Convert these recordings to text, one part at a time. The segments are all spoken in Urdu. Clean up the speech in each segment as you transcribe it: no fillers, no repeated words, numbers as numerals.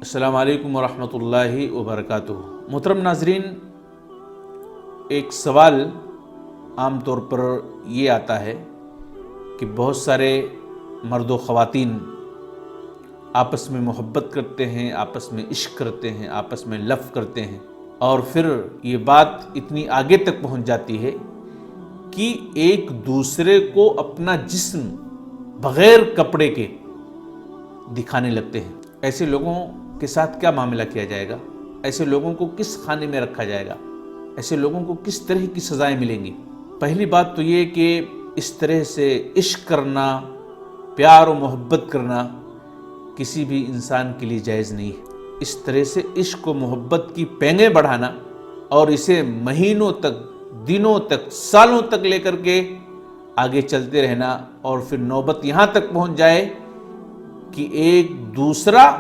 السلام علیکم ورحمۃ اللہ وبرکاتہ۔ محترم ناظرین، ایک سوال عام طور پر یہ آتا ہے کہ بہت سارے مرد و خواتین آپس میں محبت کرتے ہیں، آپس میں عشق کرتے ہیں، آپس میں لف کرتے ہیں، اور پھر یہ بات اتنی آگے تک پہنچ جاتی ہے کہ ایک دوسرے کو اپنا جسم بغیر کپڑے کے دکھانے لگتے ہیں۔ ایسے لوگوں کے ساتھ کیا معاملہ کیا جائے گا؟ ایسے لوگوں کو کس خانے میں رکھا جائے گا؟ ایسے لوگوں کو کس طرح کی سزائیں ملیں گی؟ پہلی بات تو یہ کہ اس طرح سے عشق کرنا، پیار و محبت کرنا کسی بھی انسان کے لیے جائز نہیں ہے۔ اس طرح سے عشق و محبت کی پینگیں بڑھانا اور اسے مہینوں تک، دنوں تک، سالوں تک لے کر کے آگے چلتے رہنا، اور پھر نوبت یہاں تک پہنچ جائے کہ ایک دوسرا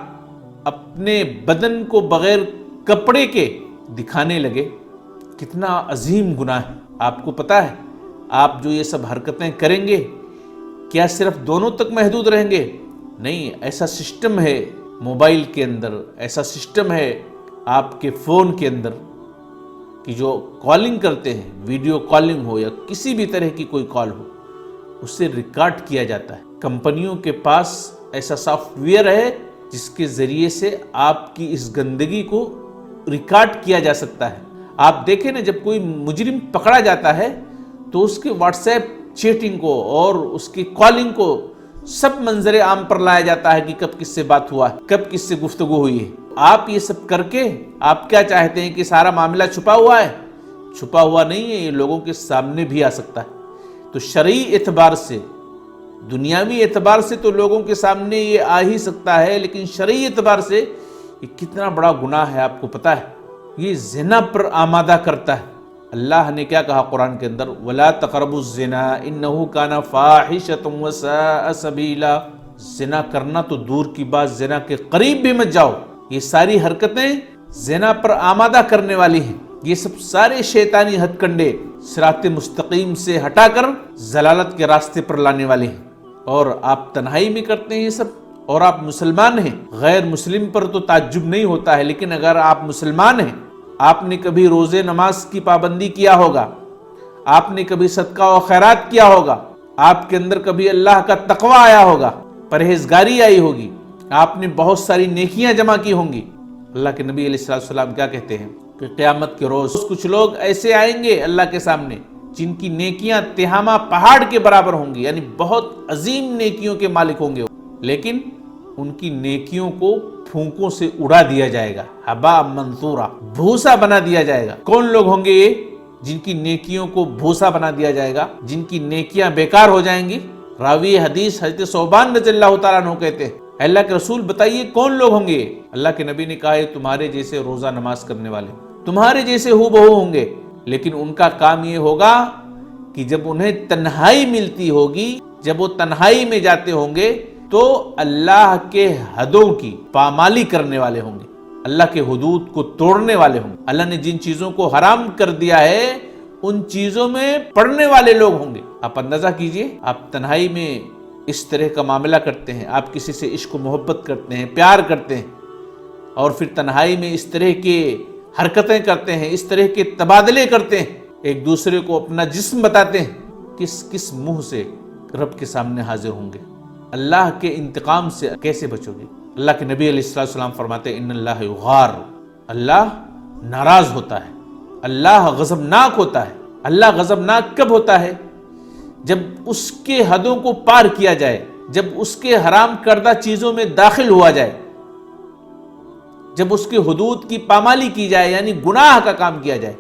اپنے بدن کو بغیر کپڑے کے دکھانے لگے، کتنا عظیم گناہ ہے۔ آپ کو پتہ ہے آپ جو یہ سب حرکتیں کریں گے کیا صرف دونوں تک محدود رہیں گے؟ نہیں، ایسا سسٹم ہے موبائل کے اندر، ایسا سسٹم ہے آپ کے فون کے اندر کہ جو کالنگ کرتے ہیں، ویڈیو کالنگ ہو یا کسی بھی طرح کی کوئی کال ہو، اسے ریکارڈ کیا جاتا ہے۔ کمپنیوں کے پاس ایسا سافٹ ویئر ہے جس کے ذریعے سے آپ کی اس گندگی کو ریکارڈ کیا جا سکتا ہے۔ آپ دیکھیں نا، جب کوئی مجرم پکڑا جاتا ہے تو اس کے واٹس ایپ چیٹنگ کو اور اس کی کالنگ کو سب منظر عام پر لایا جاتا ہے کہ کب کس سے بات ہوا ہے، کب کس سے گفتگو ہوئی ہے۔ آپ یہ سب کر کے آپ کیا چاہتے ہیں کہ سارا معاملہ چھپا ہوا ہے؟ چھپا ہوا نہیں ہے، یہ لوگوں کے سامنے بھی آ سکتا ہے۔ تو شرعی اعتبار سے، دنیاوی اعتبار سے تو لوگوں کے سامنے یہ آ ہی سکتا ہے، لیکن شرعی اعتبار سے یہ کتنا بڑا گناہ ہے آپ کو پتہ ہے؟ یہ زنا پر آمادہ کرتا ہے۔ اللہ نے کیا کہا قرآن کے اندر؟ وَلَا تَقْرَبُوا الزِّنَا إِنَّهُ كَانَ فَاحِشَةً وَسَاءَ سَبِيلًا۔ زنا کرنا تو دور کی بات، زنا کے قریب بھی مت جاؤ۔ یہ ساری حرکتیں زنا پر آمادہ کرنے والی ہیں۔ یہ سب سارے شیطانی ہتھ کنڈے صراط مستقیم سے ہٹا کر ضلالت کے راستے پر لانے والے ہیں، اور آپ تنہائی میں کرتے ہیں یہ سب، اور آپ مسلمان ہیں۔ غیر مسلم پر تو تعجب نہیں ہوتا ہے، لیکن اگر آپ مسلمان ہیں، آپ نے کبھی روزے نماز کی پابندی کیا ہوگا، آپ نے کبھی صدقہ و خیرات کیا ہوگا، آپ کے اندر کبھی اللہ کا تقوی آیا ہوگا، پرہیزگاری آئی ہوگی، آپ نے بہت ساری نیکیاں جمع کی ہوں گی۔ اللہ کے نبی علیہ السلام کیا کہتے ہیں کہ قیامت کے روز کچھ لوگ ایسے آئیں گے اللہ کے سامنے جن کی نیکیاں تہامہ پہاڑ کے برابر ہوں گی، یعنی بہت عظیم نیکیوں کے مالک ہوں گے، لیکن ان کی نیکیوں کو پھونکوں سے اڑا دیا جائے گا، ہباء منثورا، بھوسا بنا دیا جائے گا۔ کون لوگ ہوں گے یہ جن کی نیکیوں کو بھوسا بنا دیا جائے گا، جن کی نیکیاں بیکار ہو جائیں گی؟ راوی حدیث حضرت ثوبان رضی اللہ تعالیٰ عنہ کہتے ہیں، اللہ کے رسول بتائیے کون لوگ ہوں گے؟ اللہ کے نبی نے کہا ہے تمہارے جیسے روزہ نماز کرنے والے، تمہارے جیسے ہو بہو ہوں گے، لیکن ان کا کام یہ ہوگا کہ جب انہیں تنہائی ملتی ہوگی، جب وہ تنہائی میں جاتے ہوں گے تو اللہ کے حدوں کی پامالی کرنے والے ہوں گے، اللہ کے حدود کو توڑنے والے ہوں گے۔ اللہ نے جن چیزوں کو حرام کر دیا ہے ان چیزوں میں پڑنے والے لوگ ہوں گے۔ آپ اندازہ کیجئے، آپ تنہائی میں اس طرح کا معاملہ کرتے ہیں، آپ کسی سے عشق و محبت کرتے ہیں، پیار کرتے ہیں، اور پھر تنہائی میں اس طرح کے حرکتیں کرتے ہیں، اس طرح کے تبادلے کرتے ہیں، ایک دوسرے کو اپنا جسم بتاتے ہیں، کس منہ سے رب کے سامنے حاضر ہوں گے؟ اللہ کے انتقام سے کیسے بچو گے؟ اللہ کے نبی علیہ السلام فرماتے ہیں ان اللہ یغار، اللہ ناراض ہوتا ہے، اللہ غضبناک ہوتا ہے۔ اللہ غضبناک کب ہوتا ہے؟ جب اس کے حدوں کو پار کیا جائے، جب اس کے حرام کردہ چیزوں میں داخل ہوا جائے، جب اس کے حدود کی پامالی کی جائے، یعنی گناہ کا کام کیا جائے،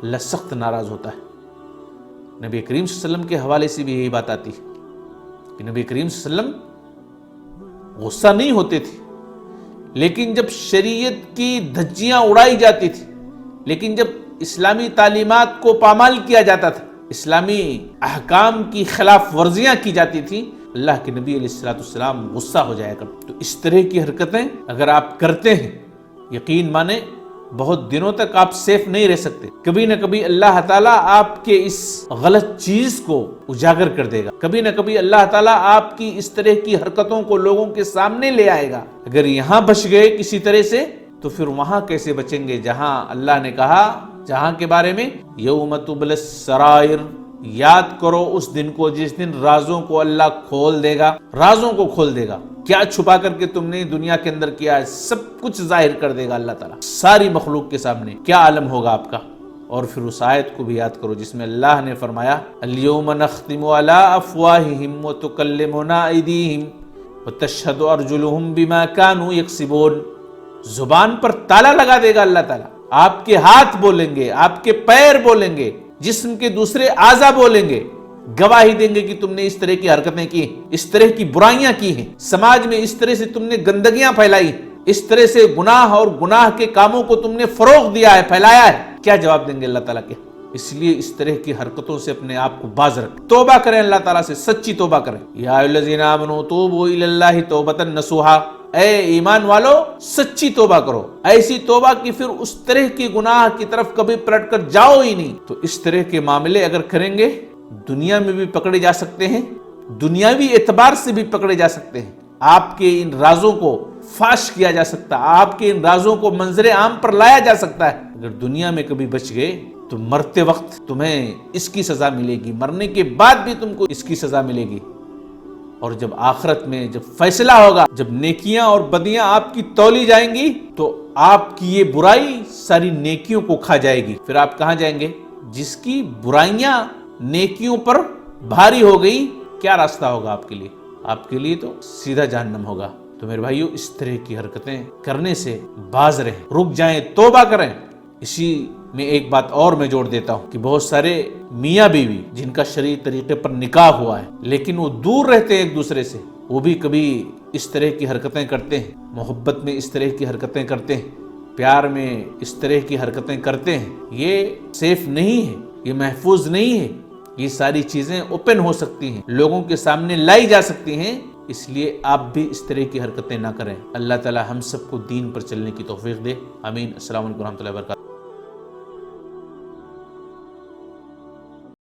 اللہ سخت ناراض ہوتا ہے۔ نبی کریم صلی اللہ علیہ وسلم کے حوالے سے بھی یہی بات آتی ہے کہ نبی کریم صلی اللہ علیہ وسلم غصہ نہیں ہوتے تھے، لیکن جب شریعت کی دھجیاں اڑائی جاتی تھی، لیکن جب اسلامی تعلیمات کو پامال کیا جاتا تھا، اسلامی احکام کی خلاف ورزیاں کی جاتی تھی، اللہ کے نبی علیہ السلام غصہ ہو جایا کرتے۔ تو اس طرح کی حرکتیں اگر آپ کرتے ہیں، یقین مانیں بہت دنوں تک آپ سیف نہیں رہ سکتے. کبھی نہ کبھی اللہ تعالیٰ آپ کے اس غلط چیز کو اجاگر کر دے گا. کبھی نہ کبھی اللہ تعالیٰ آپ کی اس طرح کی حرکتوں کو لوگوں کے سامنے لے آئے گا. اگر یہاں بچ گئے کسی طرح سے تو پھر وہاں کیسے بچیں گے جہاں اللہ نے کہا، جہاں کے بارے میں یوم تبلی السرائر، یاد کرو اس دن کو جس دن رازوں کو اللہ کھول دے گا. رازوں کو کھول دے گا. کیا چھپا کر کے تم نے دنیا کے اندر کیا ہے سب کچھ ظاہر کر دے گا اللہ تعالیٰ ساری مخلوق کے سامنے. کیا عالم ہوگا آپ کا. اور پھر اس آیت کو بھی یاد کرو جس میں اللہ نے فرمایا الیوم نختم علی افواہہم وتکلمنا ایدیہم وتشہد ارجلہم بما کانوا یکسبون. زبان پر تالا لگا دے گا اللہ تعالیٰ. آپ کے ہاتھ بولیں گے، آپ کے پیر بولیں گے، جسم کے دوسرے اعضاء بولیں گے، گواہی دیں گے کہ تم نے اس طرح کی حرکتیں کی، اس طرح کی برائیاں کی ہیں، سماج میں اس طرح سے تم نے گندگیاں پھیلائی، اس طرح سے گناہ اور گناہ کے کاموں کو تم نے فروغ دیا ہے، پھیلایا ہے. کیا جواب دیں گے اللہ تعالیٰ کے؟ اس لیے اس طرح کی حرکتوں سے اپنے آپ کو باز رکھیں. توبہ کریں اللہ تعالیٰ سے، سچی توبہ کریں. یا ایھا الذین آمنوا توبوا الی اللہ توبۃ نصوحا. اے ایمان والو سچی توبہ کرو. ایسی توبہ کہ پھر اس طرح کی گناہ کی طرف کبھی پلٹ کر جاؤ ہی نہیں. تو اس طرح کے معاملے اگر کریں گے دنیا میں بھی پکڑے جا سکتے ہیں، دنیاوی اعتبار سے بھی پکڑے جا سکتے ہیں. آپ کے ان رازوں کو فاش کیا جا سکتا ہے، آپ کے ان رازوں کو منظر عام پر لایا جا سکتا ہے. اگر دنیا میں کبھی بچ گئے تو مرتے وقت تمہیں اس کی سزا ملے گی، مرنے کے بعد بھی تم کو اس کی سزا ملے گی. اور جب آخرت میں جب فیصلہ ہوگا، جب نیکیاں اور بدیاں آپ کی تولی جائیں گی تو آپ کی یہ برائی ساری نیکیوں کو کھا جائے گی. پھر آپ کہاں جائیں گے؟ جس کی برائیاں نیکیوں پر بھاری ہو گئی، کیا راستہ ہوگا آپ کے لیے؟ آپ کے لیے تو سیدھا جہنم ہوگا. تو میرے بھائیو اس طرح کی حرکتیں کرنے سے باز رہیں، رک جائیں، توبہ کریں. اسی میں ایک بات اور میں جوڑ دیتا ہوں کہ بہت سارے میاں بیوی جن کا شرعی طریقے پر نکاح ہوا ہے لیکن وہ دور رہتے ہیں ایک دوسرے سے، وہ بھی کبھی اس طرح کی حرکتیں کرتے ہیں، محبت میں اس طرح کی حرکتیں کرتے ہیں، پیار میں اس طرح کی حرکتیں کرتے ہیں. یہ سیف نہیں ہے، یہ محفوظ نہیں ہے. یہ ساری چیزیں اوپن ہو سکتی ہیں، لوگوں کے سامنے لائی جا سکتی ہیں. اس لیے آپ بھی اس طرح کی حرکتیں نہ کریں. اللہ تعالی ہم سب کو دین پر چلنے کی توفیق دے. آمین. السلام علیکم ورحمۃ اللہ وبرکاتہ.